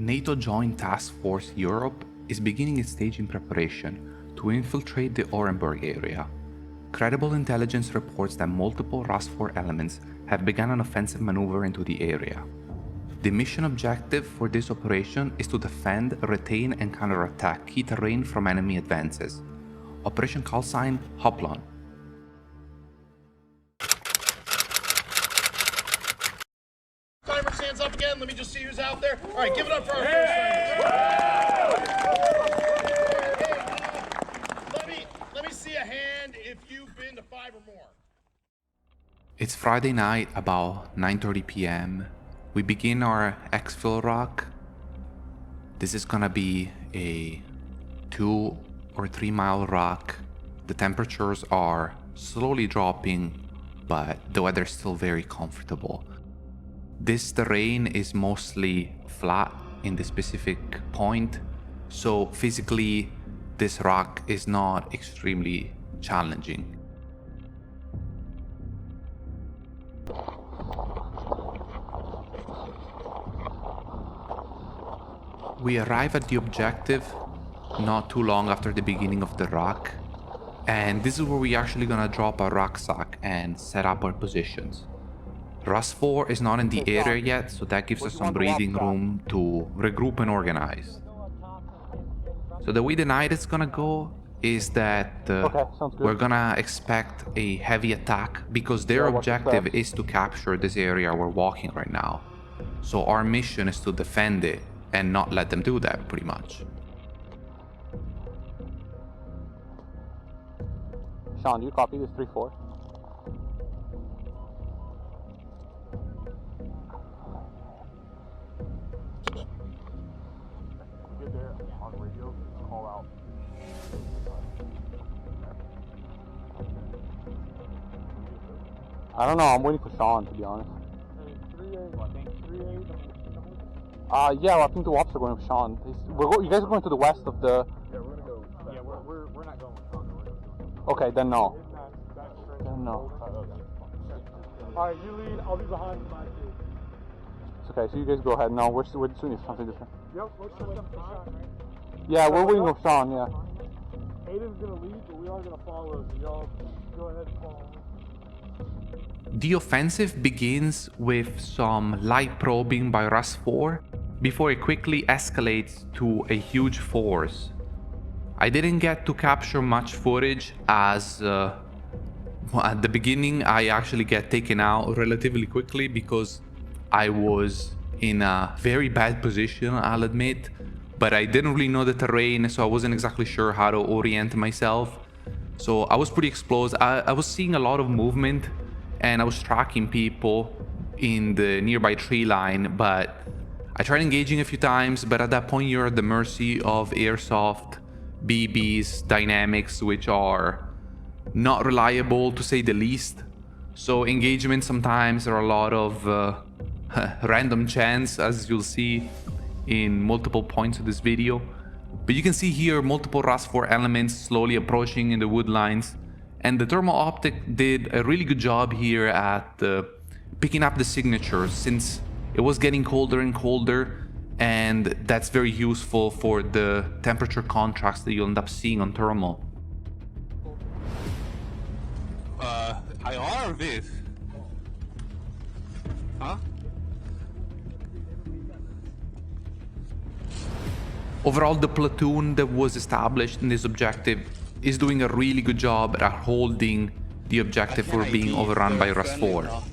NATO Joint Task Force Europe is beginning its staging preparation to infiltrate the Orenburg area. Credible intelligence reports that multiple Rusfor elements have begun an offensive maneuver into the area. The mission objective for this operation is to defend, retain, and counterattack key terrain from enemy advances. Operation call sign Hoplon. Timer stands up again. Let me just see who's out there. All right, give it up for our first timer. Let me see a hand if you've been to 5 or more. It's Friday night, about 9:30 p.m. We begin our exfil rock. This is gonna be a 2 or 3 mile rock. The temperatures are slowly dropping, but the weather is still very comfortable. This terrain is mostly flat in the specific point, so physically this rock is not extremely challenging. We arrive at the objective not too long after the beginning of the rock, and this is where we're actually gonna drop our rucksack and set up our positions. Rusfor is not in the area yet, so that gives us some breathing room to regroup and organize. So the way the night is gonna go is that we're gonna expect a heavy attack because their objective is to capture this area we're walking right now. So our mission is to defend it and not let them do that, pretty much. Sean, do you copy this 3-4? Get there on the radio, call out. I don't know, I'm waiting for Sean, to be honest. Yeah, well, I think the Wops are going with Sean. You guys are going to the west of the... Yeah, we're gonna go. Yeah, we're not going with Sean. We're going to go. Okay, then no. Then no. Alright, you lead. I'll be behind you. It's okay, so you guys go ahead. No, we're doing something different. Yep, we're still waiting for Sean, right? Yeah, we're waiting for Sean, yeah. Aiden's gonna lead, but we are gonna follow, so y'all go ahead and follow. The offensive begins with some light probing by Rusfor before it quickly escalates to a huge force. I didn't get to capture much footage as at the beginning I actually get taken out relatively quickly because I was in a very bad position, I'll admit, but I didn't really know the terrain, so I wasn't exactly sure how to orient myself. So I was pretty exposed. I was seeing a lot of movement and I was tracking people in the nearby tree line, but I tried engaging a few times, but at that point you're at the mercy of airsoft, BBs, dynamics, which are not reliable to say the least. So engagement sometimes are a lot of random chance, as you'll see in multiple points of this video. But you can see here multiple Rusfor elements slowly approaching in the wood lines. And the thermal optic did a really good job here at picking up the signatures since it was getting colder and colder, and that's very useful for the temperature contrast that you'll end up seeing on thermal. I are this. Huh? Overall, the platoon that was established in this objective is doing a really good job at holding the objective for being overrun by Rusfor.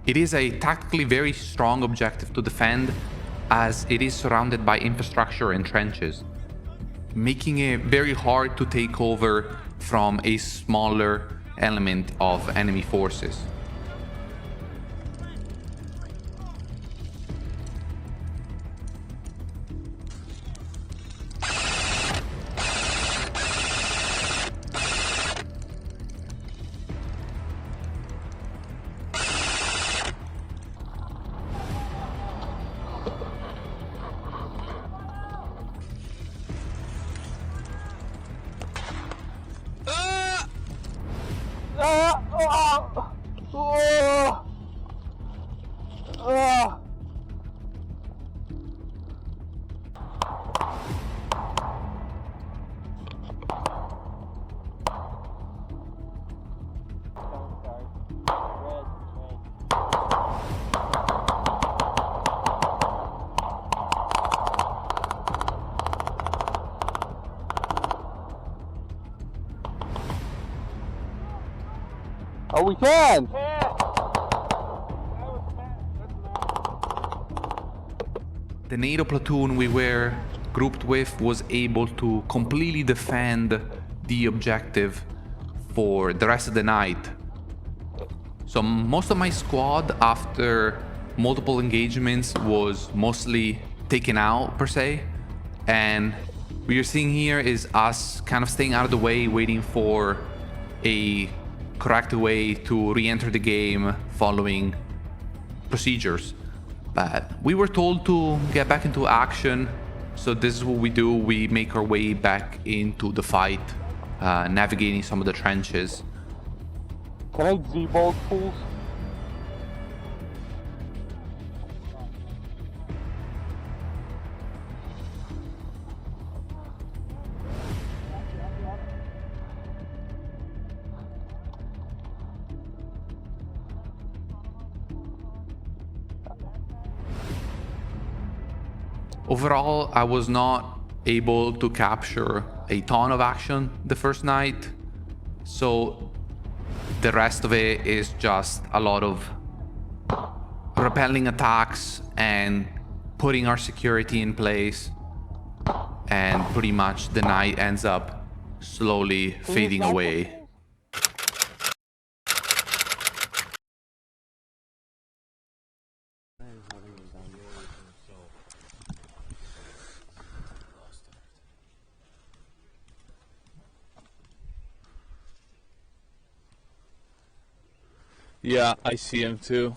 It is a tactically very strong objective to defend, as it is surrounded by infrastructure and trenches, making it very hard to take over from a smaller element of enemy forces. Oh, we can! The NATO platoon we were grouped with was able to completely defend the objective for the rest of the night. So most of my squad, after multiple engagements, was mostly taken out per se. And what you're seeing here is us kind of staying out of the way, waiting for a correct way to re-enter the game following procedures. But we were told to get back into action, so this is what we do. We make our way back into the fight, navigating some of the trenches. Can I Z-bolt fools? Overall, I was not able to capture a ton of action the first night, so the rest of it is just a lot of repelling attacks and putting our security in place, and pretty much the night ends up slowly fading away. Yeah, I see him too.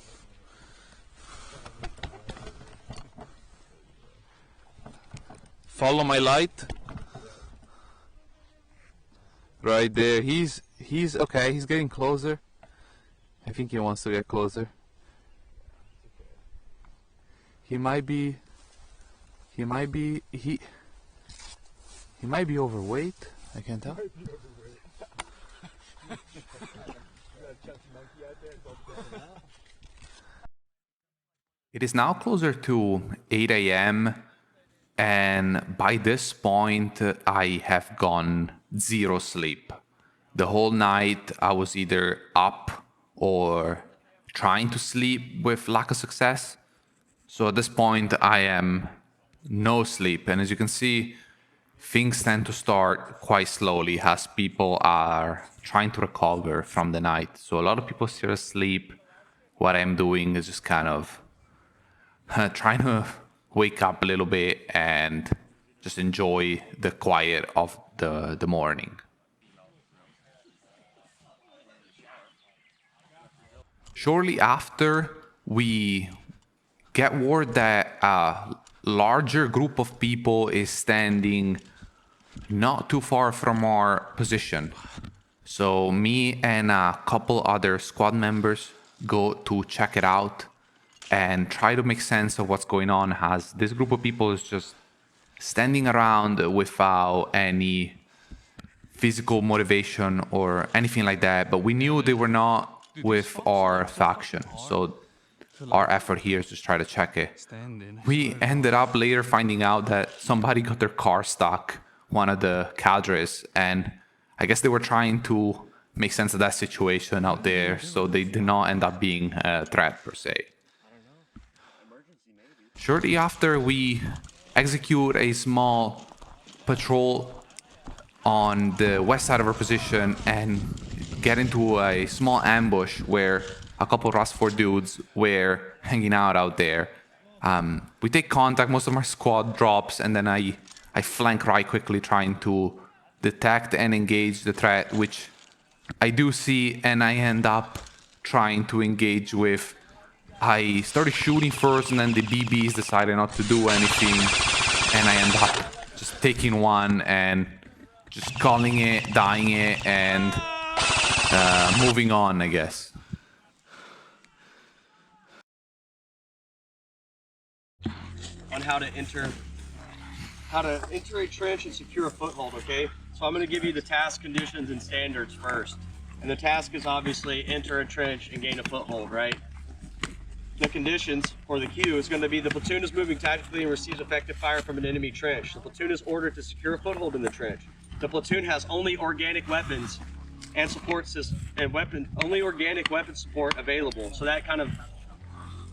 Follow my light. Right there. He's okay, he's getting closer. I think he wants to get closer. He might be overweight. I can't tell. It is now closer to 8 a.m. and by this point I have gone zero sleep. The whole night I was either up or trying to sleep with lack of success. So at this point I am no sleep, and as you can see, things tend to start quite slowly as people are trying to recover from the night. So a lot of people still asleep. What I'm doing is just kind of trying to wake up a little bit and just enjoy the quiet of the morning. Shortly after, we get word that a larger group of people is standing not too far from our position. So me and a couple other squad members go to check it out and try to make sense of what's going on, as this group of people is just standing around without any physical motivation or anything like that. But we knew they were not with our faction, so our effort here is just try to check it. We ended up later finding out that somebody got their car stuck, one of the cadres, and I guess they were trying to make sense of that situation out there, so they did not end up being a threat per se. Shortly after, we execute a small patrol on the west side of our position and get into a small ambush where a couple of Rusfor dudes were hanging out there. We take contact, most of our squad drops, and then I flank right quickly, trying to detect and engage the threat, which I do see, and I end up trying to engage with. I started shooting first, and then the BBs decided not to do anything, and I end up just taking one and just calling it, dying it, and moving on, I guess. On how to enter a trench and secure a foothold, okay? So I'm going to give you the task conditions and standards first. And the task is obviously enter a trench and gain a foothold, right? The conditions, or the cue, is going to be the platoon is moving tactically and receives effective fire from an enemy trench. The platoon is ordered to secure a foothold in the trench. The platoon has only organic weapons and support system and only organic weapon support available. So that kind of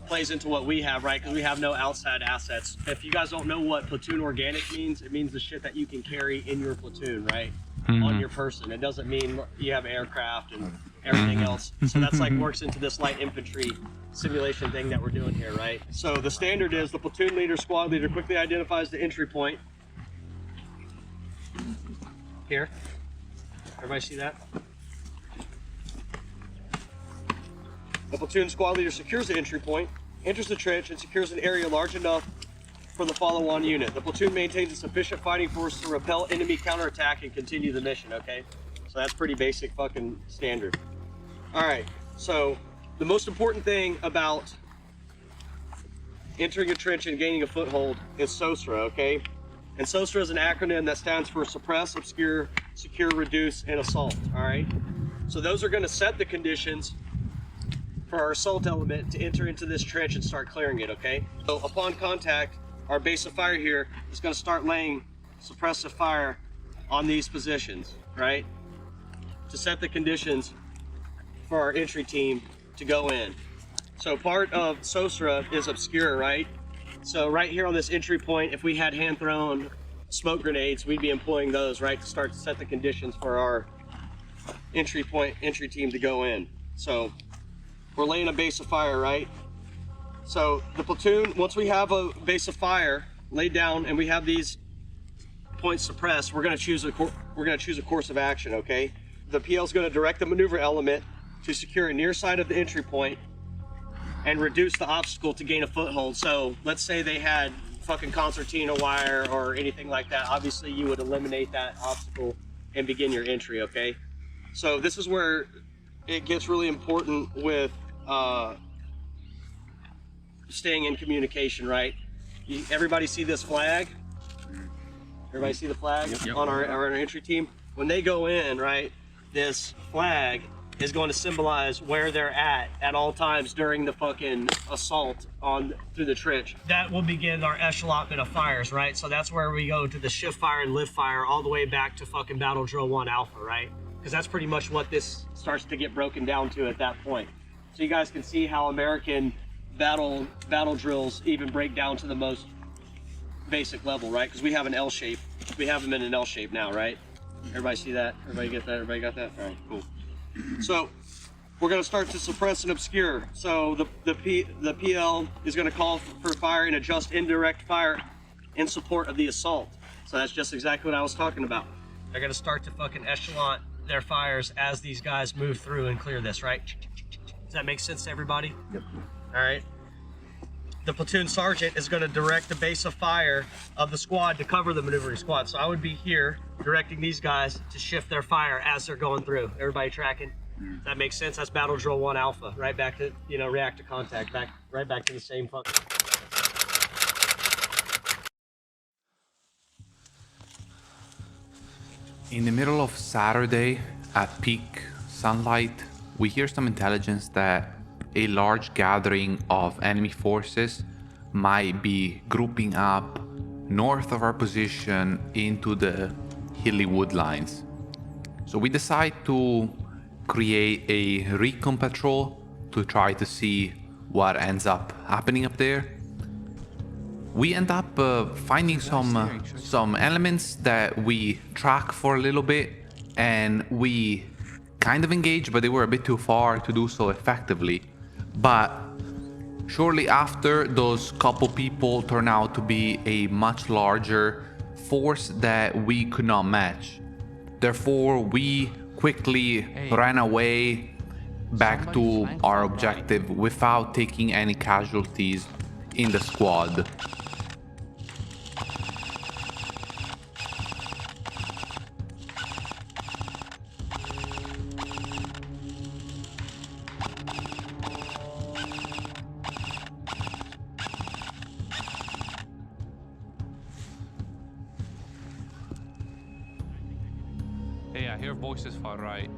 plays into what we have, right? Because we have no outside assets. If you guys don't know what platoon organic means, it means the shit that you can carry in your platoon, right? On your person. It doesn't mean you have aircraft and everything else. So that's like works into this light infantry simulation thing that we're doing here, right? So the standard is the platoon leader, squad leader quickly identifies the entry point. Here. Everybody see that? The platoon squad leader secures the entry point, enters the trench, and secures an area large enough for the follow-on unit. The platoon maintains a sufficient fighting force to repel enemy counterattack and continue the mission, okay? So that's pretty basic fucking standard. All right, so the most important thing about entering a trench and gaining a foothold is SOSRA, okay? And SOSRA is an acronym that stands for Suppress, Obscure, Secure, Reduce, and Assault, all right? So those are gonna set the conditions for our assault element to enter into this trench and start clearing it, okay? So upon contact, our base of fire here is gonna start laying suppressive fire on these positions, right? To set the conditions for our entry team to go in. So part of SOSRA is obscure, right? So right here on this entry point, if we had hand-thrown smoke grenades, we'd be employing those, right, to start to set the conditions for our entry team to go in. So we're laying a base of fire, right? So the platoon, once we have a base of fire laid down and we have these points suppressed, we're gonna choose a course of action, okay? The PL is gonna direct the maneuver element to secure a near side of the entry point and reduce the obstacle to gain a foothold. So let's say they had fucking concertina wire or anything like that. Obviously you would eliminate that obstacle and begin your entry, okay? So this is where it gets really important with staying in communication, right? Everybody see this flag? Everybody see the flag on our entry team? When they go in, right, this flag is going to symbolize where they're at all times during the fucking assault through the trench. That will begin our echelonment of fires, right? So that's where we go to the shift fire and live fire all the way back to fucking battle drill 1 alpha, right? Because that's pretty much what this starts to get broken down to at that point. So you guys can see how American battle drills even break down to the most basic level, right? Because we have an L shape. We have them in an L shape now, right? Everybody see that? Everybody get that? Everybody got that? All right, cool. So we're going to start to suppress and obscure. So the PL is going to call for fire and adjust indirect fire in support of the assault. So that's just exactly what I was talking about. They're going to start to fucking echelon their fires as these guys move through and clear this, right? Does that make sense to everybody? Yep. All right. The platoon sergeant is going to direct the base of fire of the squad to cover the maneuvering squad. So I would be here directing these guys to shift their fire as they're going through. Everybody tracking? Does that make sense? That's battle drill 1 alpha, right back to, react to contact, right back to the same fucking. In the middle of Saturday, at peak sunlight, we hear some intelligence that a large gathering of enemy forces might be grouping up north of our position into the hilly woodlines. So we decide to create a recon patrol to try to see what ends up happening up there. We end up finding some elements that we track for a little bit, and we kind of engage, but they were a bit too far to do so effectively. But shortly after, those couple people turn out to be a much larger force that we could not match. Therefore, we quickly ran away back to our objective without taking any casualties in the squad. Hey, I hear voices far right.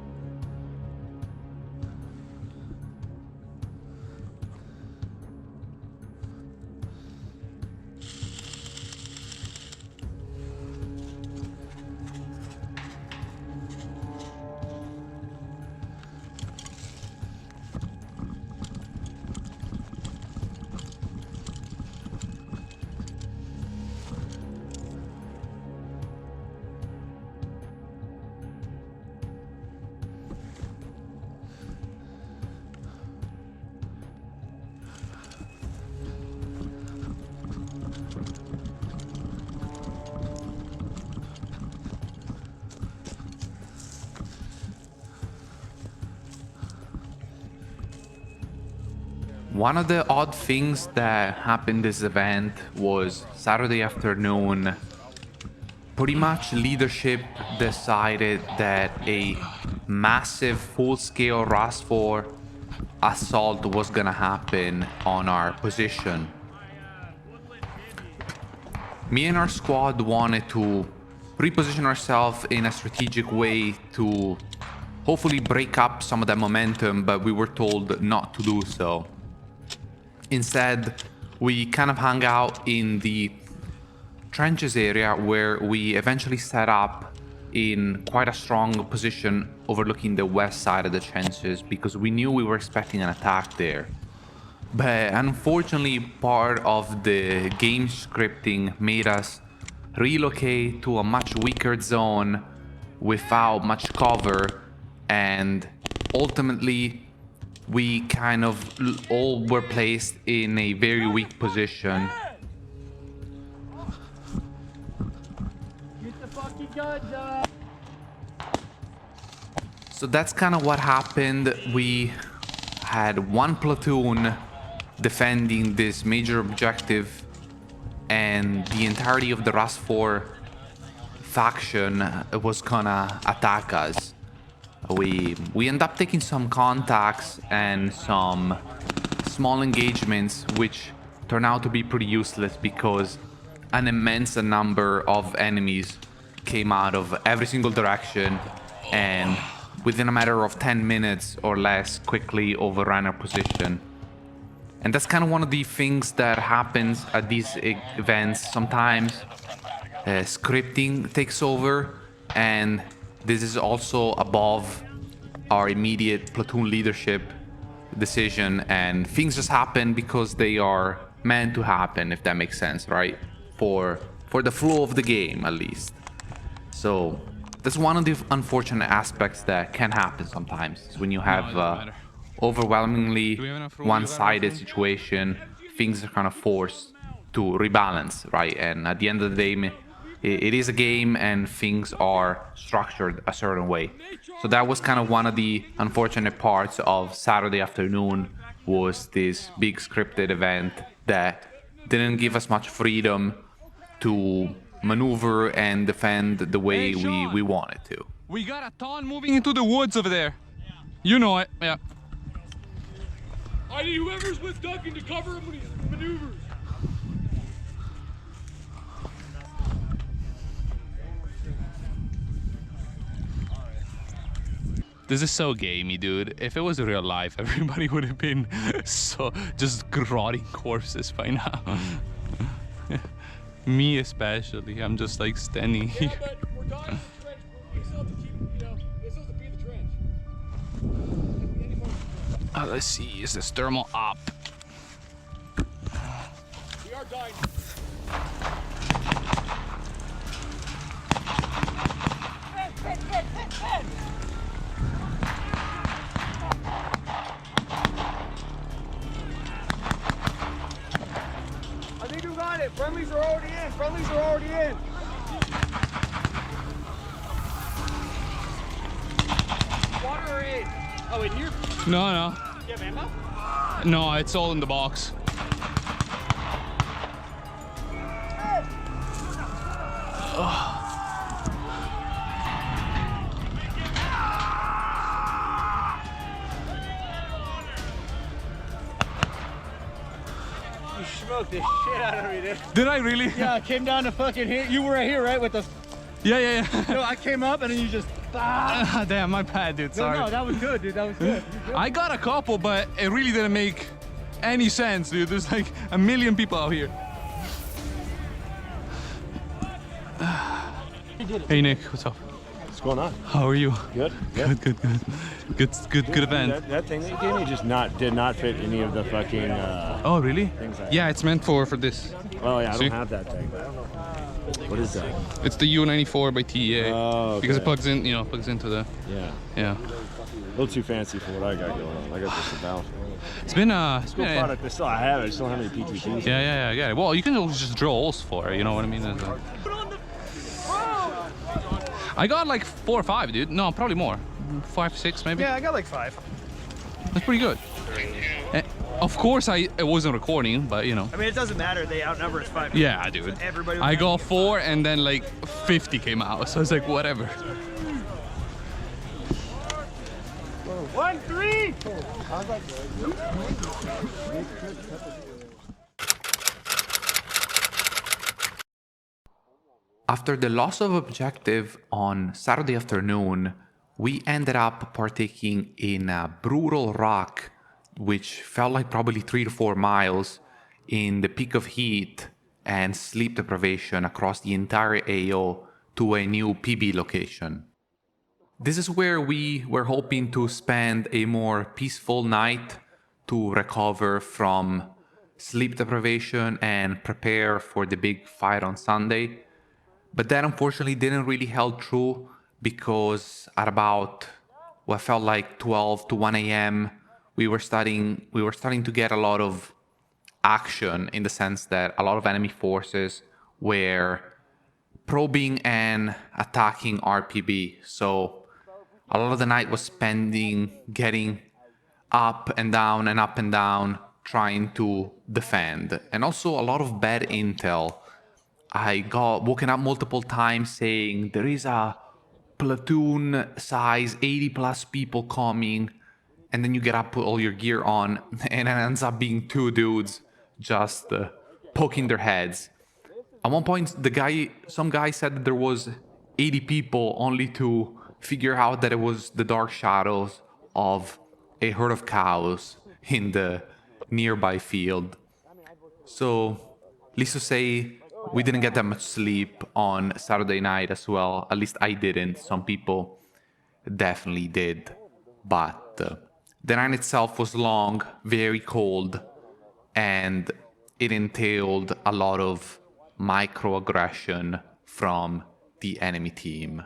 One of the odd things that happened this event was Saturday afternoon. Pretty much leadership decided that a massive full-scale Rusfor assault was gonna happen on our position. Me and our squad wanted to reposition ourselves in a strategic way to hopefully break up some of that momentum, but we were told not to do so. Instead, we kind of hung out in the trenches area where we eventually set up in quite a strong position overlooking the west side of the trenches because we knew we were expecting an attack there. But unfortunately, part of the game scripting made us relocate to a much weaker zone without much cover, and ultimately we kind of all were placed in a very weak position. Get the fucking guns up! So that's kind of what happened. We had one platoon defending this major objective, and the entirety of the Rusfor faction was gonna attack us. We end up taking some contacts and some small engagements, which turn out to be pretty useless because an immense number of enemies came out of every single direction, and within a matter of 10 minutes or less quickly overran our position. And that's kind of one of the things that happens at these events. Sometimes scripting takes over, and this is also above our immediate platoon leadership decision, and things just happen because they are meant to happen, if that makes sense, right? For the flow of the game, at least. So that's one of the unfortunate aspects that can happen sometimes, is when you have overwhelmingly one-sided situation, things are kind of forced to rebalance, right? And at the end of the day, it is a game and things are structured a certain way. So that was kind of one of the unfortunate parts of Saturday afternoon, was this big scripted event that didn't give us much freedom to maneuver and defend the way we wanted to. We got a ton moving into the woods over there. You know it, yeah. I need whoever's with ducking to cover him when he maneuvers. This is so gamey, dude. If it was real life, everybody would have been so just rotting corpses by now. Me especially. I'm just like standing here. Yeah, but we're dodging the trench. We still have to keep, you know, this has to be the trench. Let's see, is this thermal up? We are dying. I think we got it. Friendlies are already in. Friendlies are already in. Water in. Oh, in here? No, no. You have ammo? No, it's all in the box. You smoked the shit out of me, dude. Did I really? Yeah, I came down to fucking here. You were right here, right, with us. Yeah, yeah, yeah. No, I came up and then you just. Ah. Damn, my bad, dude. Sorry. No, that was good, dude. That was good. I got a couple, but it really didn't make any sense, dude. There's like a million people out here. Hey, Nick, what's up? What's going on? How are you? Good. Good, good, good. Good event. That thing that you gave me just did not fit any of the fucking. Oh, really? Things I Yeah, it's meant for this. Oh yeah, I See? don't have that thing. What is that? It's the U94 by TEA. Oh, okay. Because it plugs in, you know, plugs into the. Yeah. Yeah. A little too fancy for what I got going on. I got this about. It's been Good product. I have it. I still don't have any PTTs. Yeah, I get it. Well, you can always just drill holes for it, you know what I mean? I got like 4 or 5, dude. No, probably more. 5, 6 maybe. Yeah, I got like 5. That's pretty good. Of course, I wasn't recording, but you know. I mean, it doesn't matter. They outnumber us 5. Yeah, dude. Everybody. I got 4, and then like 50 came out. So I was like, whatever. 1, 3. After the loss of objective on Saturday afternoon, we ended up partaking in a brutal rock, which felt like probably 3 to 4 miles in the peak of heat and sleep deprivation across the entire AO to a new PB location. This is where we were hoping to spend a more peaceful night to recover from sleep deprivation and prepare for the big fight on Sunday. But that unfortunately didn't really hold true because at about what felt like 12 to 1 a.m. we were starting to get a lot of action, in the sense that a lot of enemy forces were probing and attacking RPB. So a lot of the night was spending getting up and down, trying to defend. And also a lot of bad intel. I got woken up multiple times saying there is a platoon size 80 plus people coming, and then you get up, put all your gear on, and it ends up being 2 dudes just poking their heads. At one point, some guy said that there was 80 people, only to figure out that it was the dark shadows of a herd of cows in the nearby field. So, needless to say, we didn't get that much sleep on Saturday night as well. At least I didn't. Some people definitely did. But the night itself was long, very cold, and it entailed a lot of microaggression from the enemy team.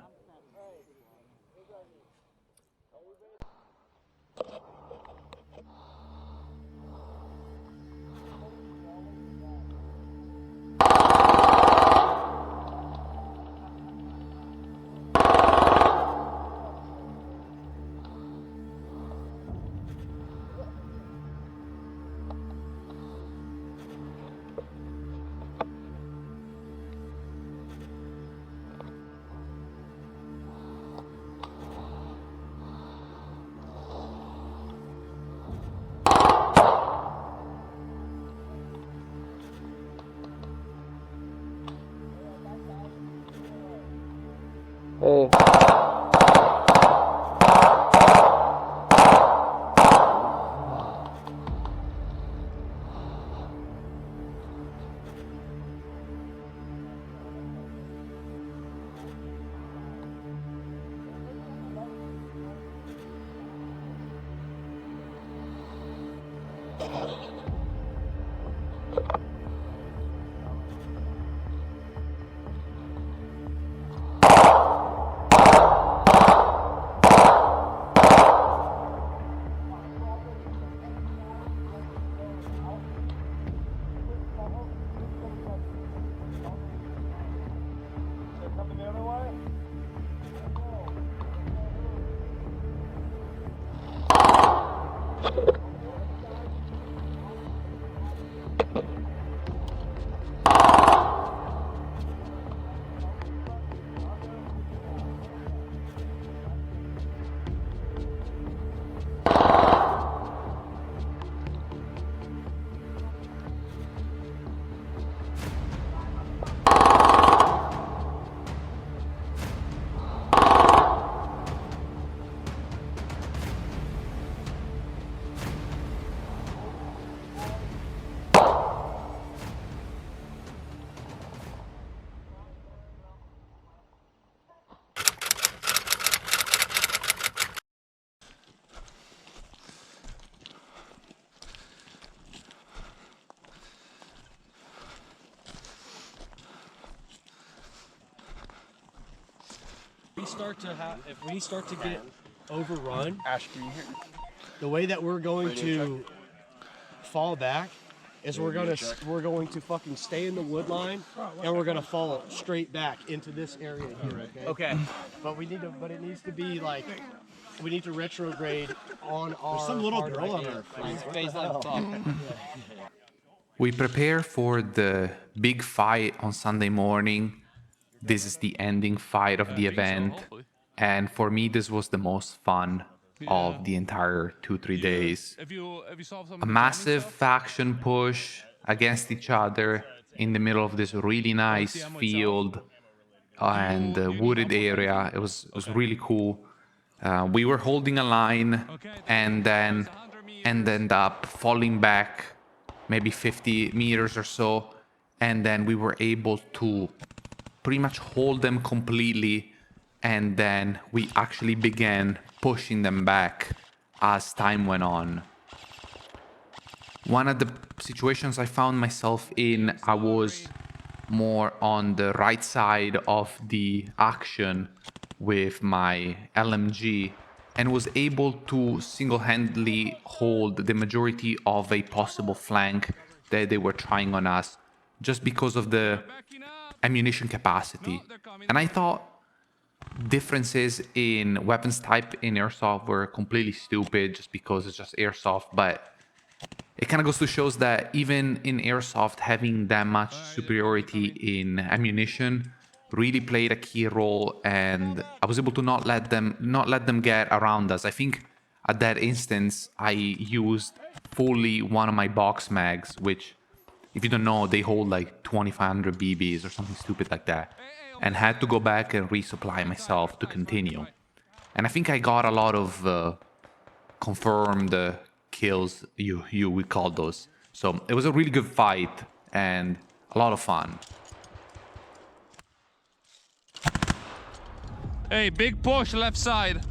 Hey. If we start to get overrun, the way that we're going to fall back is we're going to fucking stay in the wood line, and we're going to fall straight back into this area here. Okay. Okay. But it needs to be like We need to retrograde on our. There's some little hard girl right on here. our Face like fuck. We prepare for the big fight on Sunday morning. This is the ending fight of the event. And for me, this was the most fun of the entire 2-3 days. A massive faction push against each other in the middle of this really nice field and wooded area. It was really cool. We were holding a line and then ended up falling back maybe 50 meters or so, and then we were able to pretty much hold them completely, and then we actually began pushing them back as time went on. One of the situations I found myself in, I was more on the right side of the action with my LMG and was able to single-handedly hold the majority of a possible flank that they were trying on us just because of the ammunition capacity. And I thought differences in weapons type in airsoft were completely stupid just because it's just airsoft, but it kind of goes to shows that even in airsoft, having that much superiority in ammunition really played a key role, and I was able to not let them get around us. I think at that instance I used fully one of my box mags, which, if you don't know, they hold like 2500 BBs or something stupid like that, and had to go back and resupply myself to continue. And I think I got a lot of confirmed kills, you would call those. So it was a really good fight and a lot of fun. Hey, big push left side.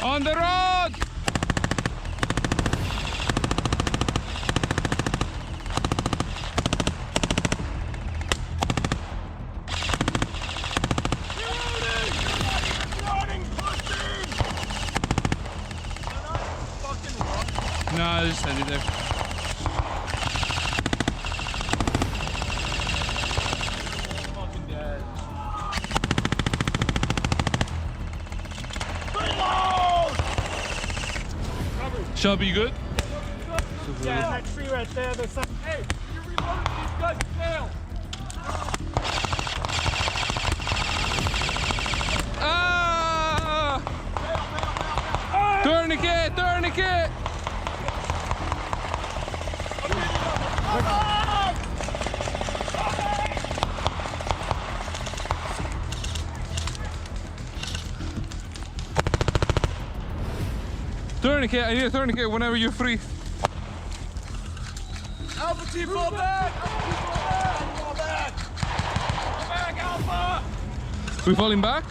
On the road! No, just send it there. Shelby, you good? Yeah, that tree right there. There's some. Hey, you reload these guys fail. Ah! Tourniquet! Tourniquet! Tourniquet, I need a tourniquet whenever you're free. Alpha team, fall back! Fall back! Fall back, Alpha! We falling back?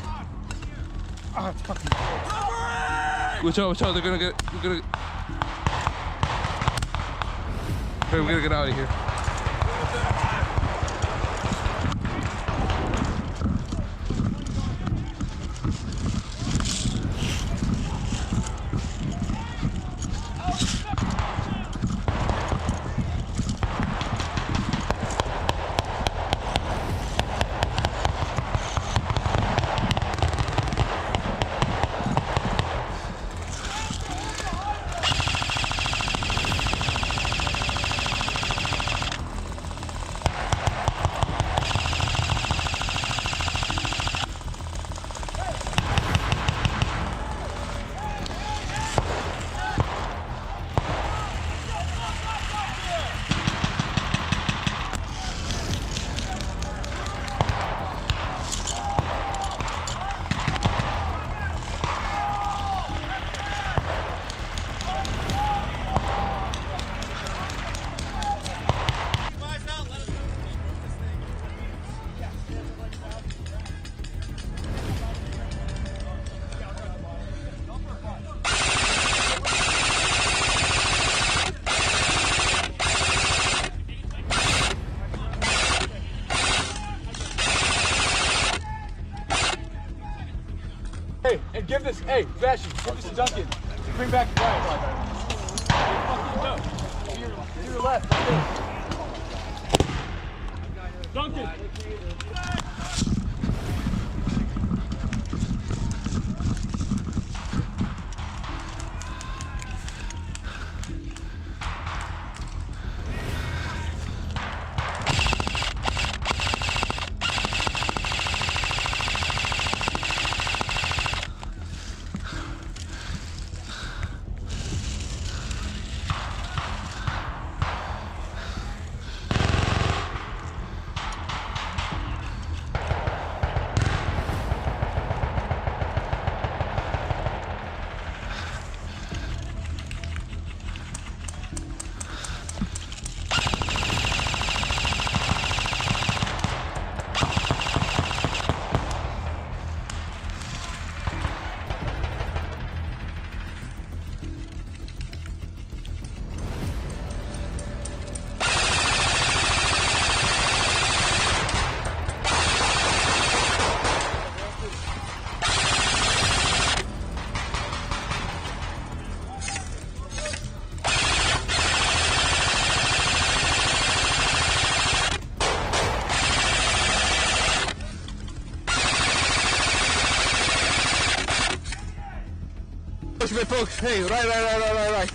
Ah, it's fucking. Watch out, they're gonna get. We're gonna. Okay, we gotta get out of here. Hey, Sebastian, get this to Duncan. Bring back the right. To your left. Duncan. Push me, folks. Hey, right.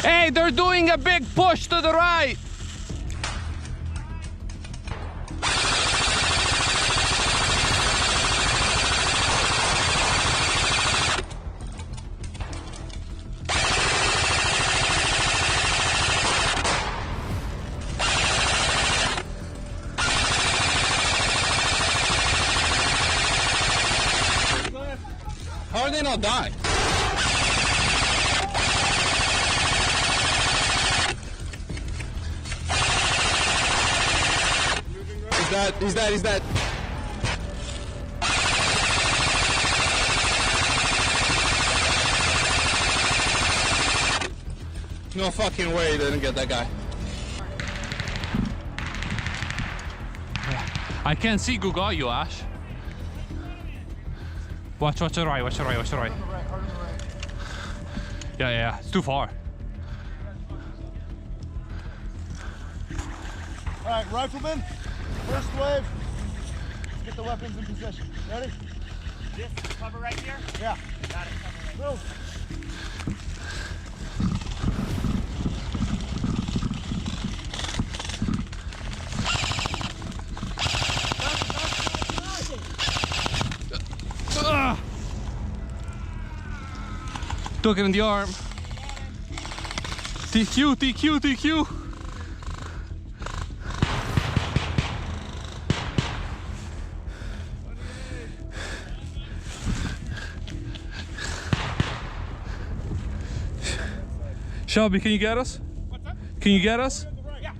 Hey, they're doing a big push to the right. How are they not die? He's dead. No fucking way he didn't get that guy. I can't see who got you, Ash. Watch the right. Yeah, it's too far. All right, rifleman, first wave. Let's get the weapons in position. Ready? This cover right here? Yeah. Got it, cover right Move. Took it in the arm. TQ. Shelby, can you get us? What's that? Can you get us? Yeah.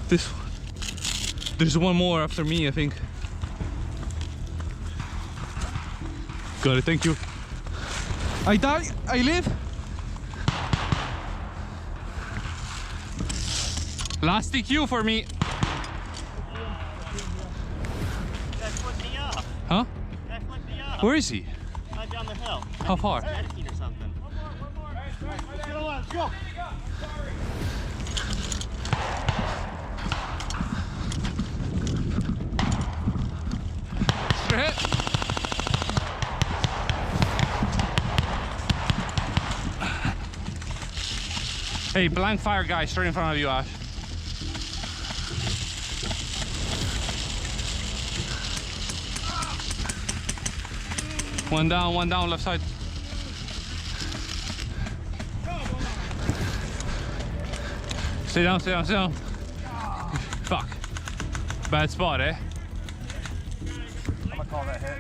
This one. There's one more after me, I think. Got it, thank you. I die, I live. Last TQ for me. That flipped me off. Huh? That flipped me off. Where is he? Right down the hill. How far? Medicating or something. Let's get on, let's go. Straight. Hey, blank fire guy straight in front of you, Ash. One down, left side. Stay down. Fuck. Bad spot, eh? I'm gonna call that hit.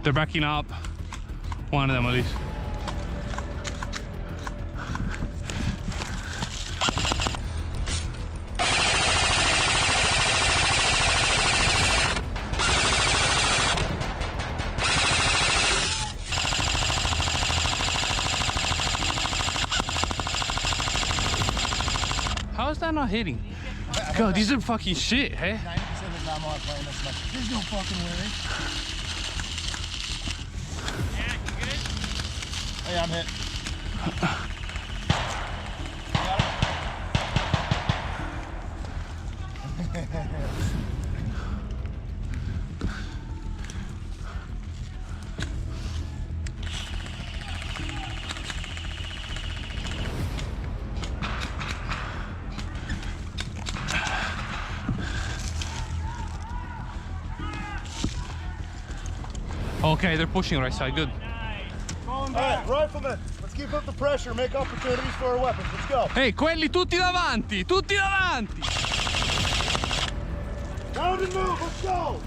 They're backing up. One of them at least. How is that not hitting? God, these are fucking shit, hey? 90% of the time I'm not playing this much. There's no fucking way. Hey, I'm hit. Okay, they're pushing right side, good. All right, riflemen, let's keep up the pressure, make opportunities for our weapons. Let's go. Ehi, quelli tutti davanti, tutti davanti! Round and move, let's go.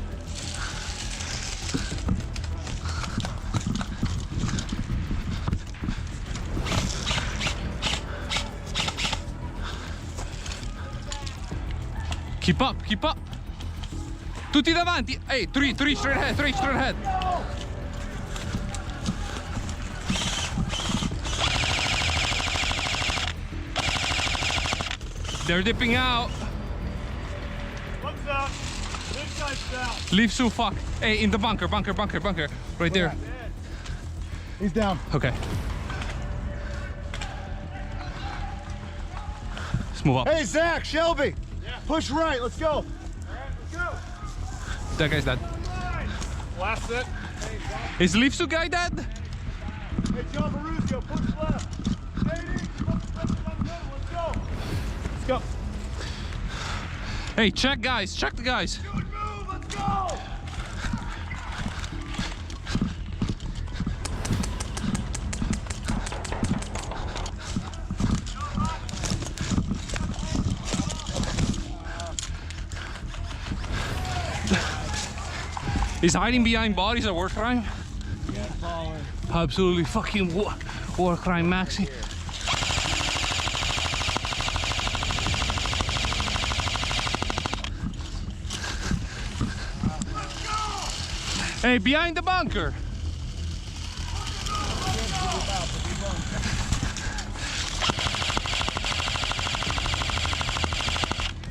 Keep up, keep up! Tutti davanti! Hey, three straight ahead, three straight ahead! They're dipping out. One's down. Big guy's down. Leave Sue, fuck. Hey, in the bunker. Right there. He's down. Okay. Let's move up. Hey, Zach, Shelby. Push right, let's go. All right, let's go. That guy's dead. Last set. Is Leaf Sue guy dead? Hey, John Maruzio, push left. JD, push left down the middle, let's go. Let's go. Hey, check guys, check the guys. Good move, let's go. Is hiding behind bodies a war crime? Yeah, falling. Absolutely fucking war crime, Maxi. Hey, behind the bunker.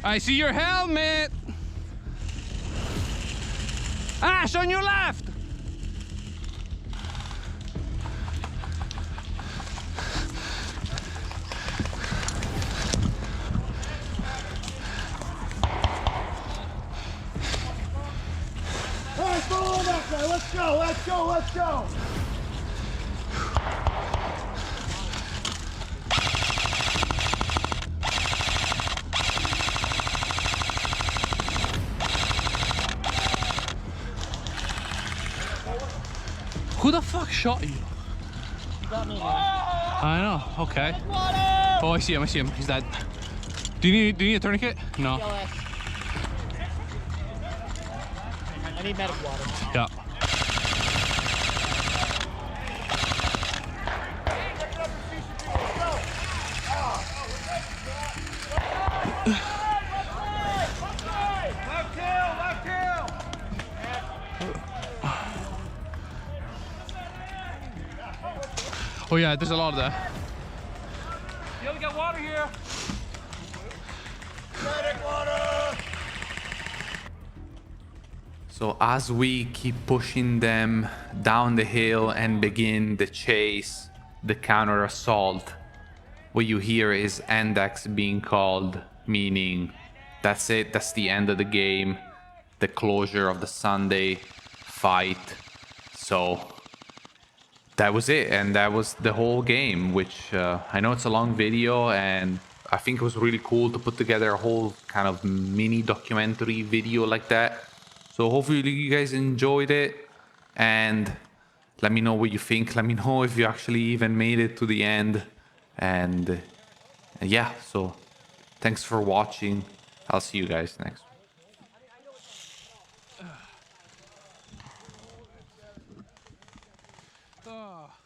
I see your helmet. Ash, on your left. Hey, follow that guy, let's go, let's go, let's go. Who the fuck shot you? I know, okay. Oh, I see him, he's dead. Do you need a tourniquet? No. I need medic water. Yeah. Oh yeah, there's a lot of that. You only got water here. So as we keep pushing them down the hill and begin the chase, the counter assault, what you hear is Index being called, meaning that's it, that's the end of the game, the closure of the Sunday fight. So that was it, and that was the whole game, which I know it's a long video, and I think it was really cool to put together a whole kind of mini documentary video like that. So hopefully you guys enjoyed it, and let me know what you think. Let me know if you actually even made it to the end. And yeah, so thanks for watching. I'll see you guys next. Oh.